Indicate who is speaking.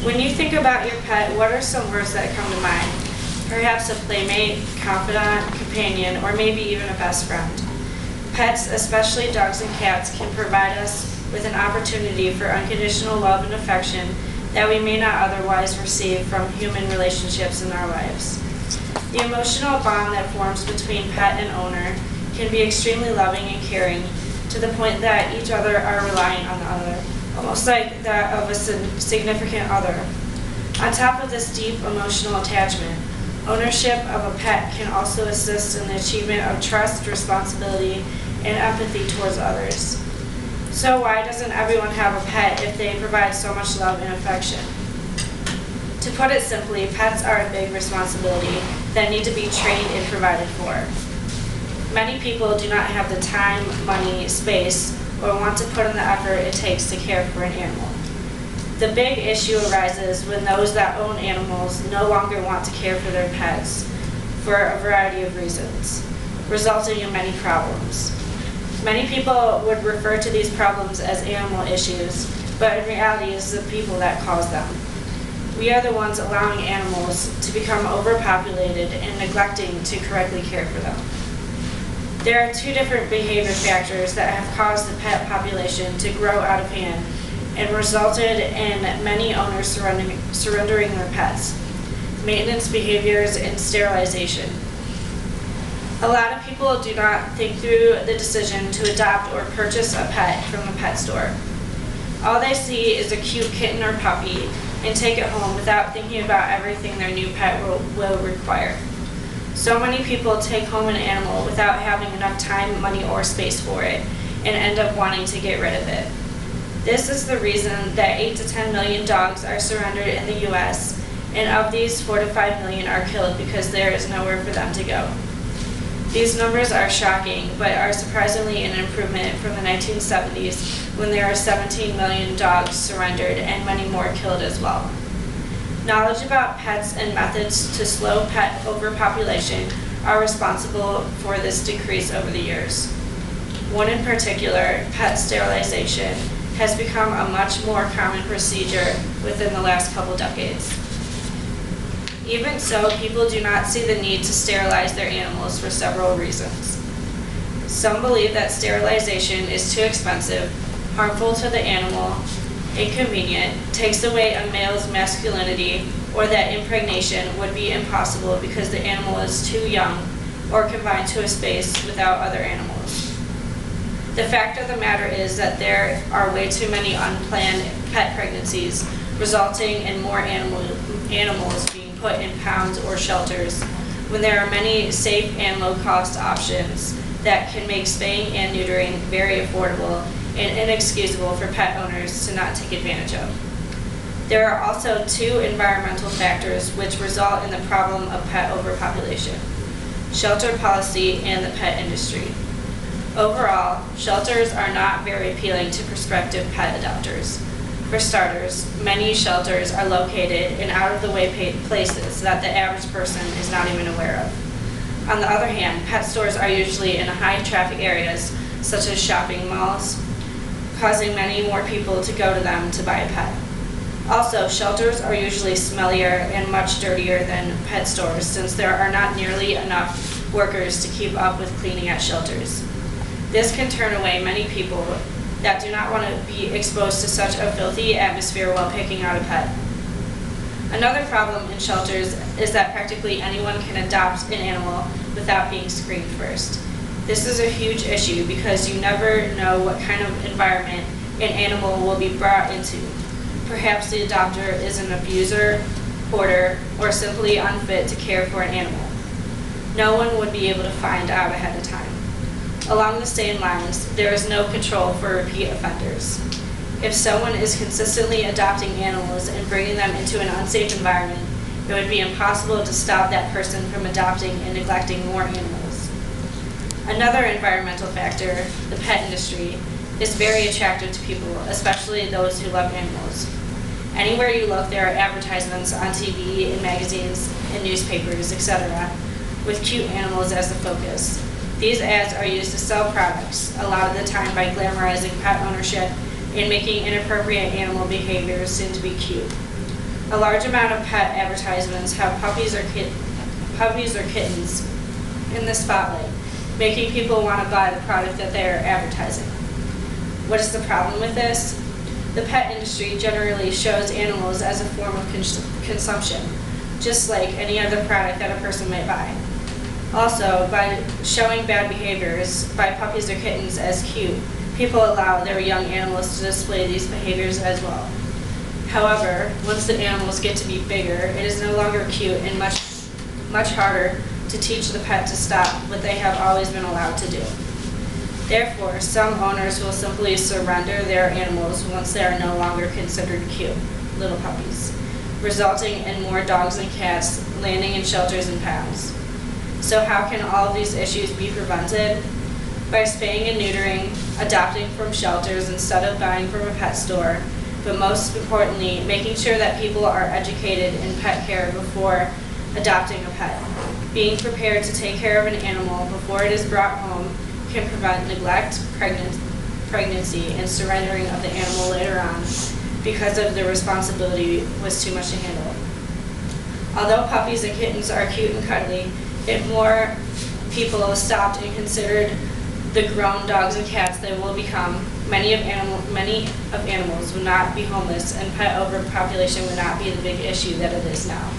Speaker 1: When you think about your pet, what are some words that come to mind? Perhaps a playmate, confidant, companion, or maybe even a best friend. Pets, especially dogs and cats, can provide us with an opportunity for unconditional love and affection that we may not otherwise receive from human relationships in our lives. The emotional bond that forms between pet and owner can be extremely loving and caring, to the point that each other are relying on the other, almost like that of a significant other. On top of this deep emotional attachment, ownership of a pet can also assist in the achievement of trust, responsibility, and empathy towards others. So why doesn't everyone have a pet if they provide so much love and affection? To put it simply, pets are a big responsibility that need to be trained and provided for. Many people do not have the time, money, space, or want to put in the effort it takes to care for an animal. The big issue arises when those that own animals no longer want to care for their pets for a variety of reasons, resulting in many problems. Many people would refer to these problems as animal issues, but in reality it's the people that cause them. We are the ones allowing animals to become overpopulated and neglecting to correctly care for them. There are two different behavior factors that have caused the pet population to grow out of hand and resulted in many owners surrendering their pets: maintenance behaviors and sterilization. A lot of people do not think through the decision to adopt or purchase a pet from a pet store. All they see is a cute kitten or puppy and take it home without thinking about everything their new pet will require. So many people take home an animal without having enough time, money, or space for it and end up wanting to get rid of it. This is the reason that 8 to 10 million dogs are surrendered in the US, and of these 4 to 5 million are killed because there is nowhere for them to go. These numbers are shocking, but are surprisingly an improvement from the 1970s when there were 17 million dogs surrendered and many more killed as well. Knowledge about pets and methods to slow pet overpopulation are responsible for this decrease over the years. One in particular, pet sterilization, has become a much more common procedure within the last couple decades. Even so, people do not see the need to sterilize their animals for several reasons. Some believe that sterilization is too expensive, harmful to the animal, inconvenient, takes away a male's masculinity, or that impregnation would be impossible because the animal is too young or confined to a space without other animals. The fact of the matter is that there are way too many unplanned pet pregnancies, resulting in more animals being put in pounds or shelters, when there are many safe and low-cost options that can make spaying and neutering very affordable and inexcusable for pet owners to not take advantage of. There are also two environmental factors which result in the problem of pet overpopulation: shelter policy and the pet industry. Overall, shelters are not very appealing to prospective pet adopters. For starters, many shelters are located in out-of-the-way places that the average person is not even aware of. On the other hand, pet stores are usually in high-traffic areas, such as shopping malls, causing many more people to go to them to buy a pet. Also, shelters are usually smellier and much dirtier than pet stores, since there are not nearly enough workers to keep up with cleaning at shelters. This can turn away many people that do not want to be exposed to such a filthy atmosphere while picking out a pet. Another problem in shelters is that practically anyone can adopt an animal without being screened first. This is a huge issue because you never know what kind of environment an animal will be brought into. Perhaps the adopter is an abuser, hoarder, or simply unfit to care for an animal. No one would be able to find out ahead of time. Along the same lines, there is no control for repeat offenders. If someone is consistently adopting animals and bringing them into an unsafe environment, it would be impossible to stop that person from adopting and neglecting more animals. Another environmental factor, the pet industry, is very attractive to people, especially those who love animals. Anywhere you look, there are advertisements on TV, in magazines, in newspapers, etc., with cute animals as the focus. These ads are used to sell products, a lot of the time by glamorizing pet ownership and making inappropriate animal behavior seem to be cute. A large amount of pet advertisements have puppies or kittens in the spotlight, making people want to buy the product that they are advertising. What is the problem with this? The pet industry generally shows animals as a form of consumption, just like any other product that a person might buy. Also, by showing bad behaviors by puppies or kittens as cute, people allow their young animals to display these behaviors as well. However, once the animals get to be bigger, it is no longer cute and much harder to teach the pet to stop what they have always been allowed to do. Therefore, some owners will simply surrender their animals once they are no longer considered cute, little puppies, resulting in more dogs and cats landing in shelters and pounds. So how can all of these issues be prevented? By spaying and neutering, adopting from shelters instead of buying from a pet store, but most importantly, making sure that people are educated in pet care before adopting a pet. Being prepared to take care of an animal before it is brought home can prevent neglect, pregnancy, and surrendering of the animal later on because of the responsibility was too much to handle. Although puppies and kittens are cute and cuddly, if more people stopped and considered the grown dogs and cats they will become, many of animals would not be homeless and pet overpopulation would not be the big issue that it is now.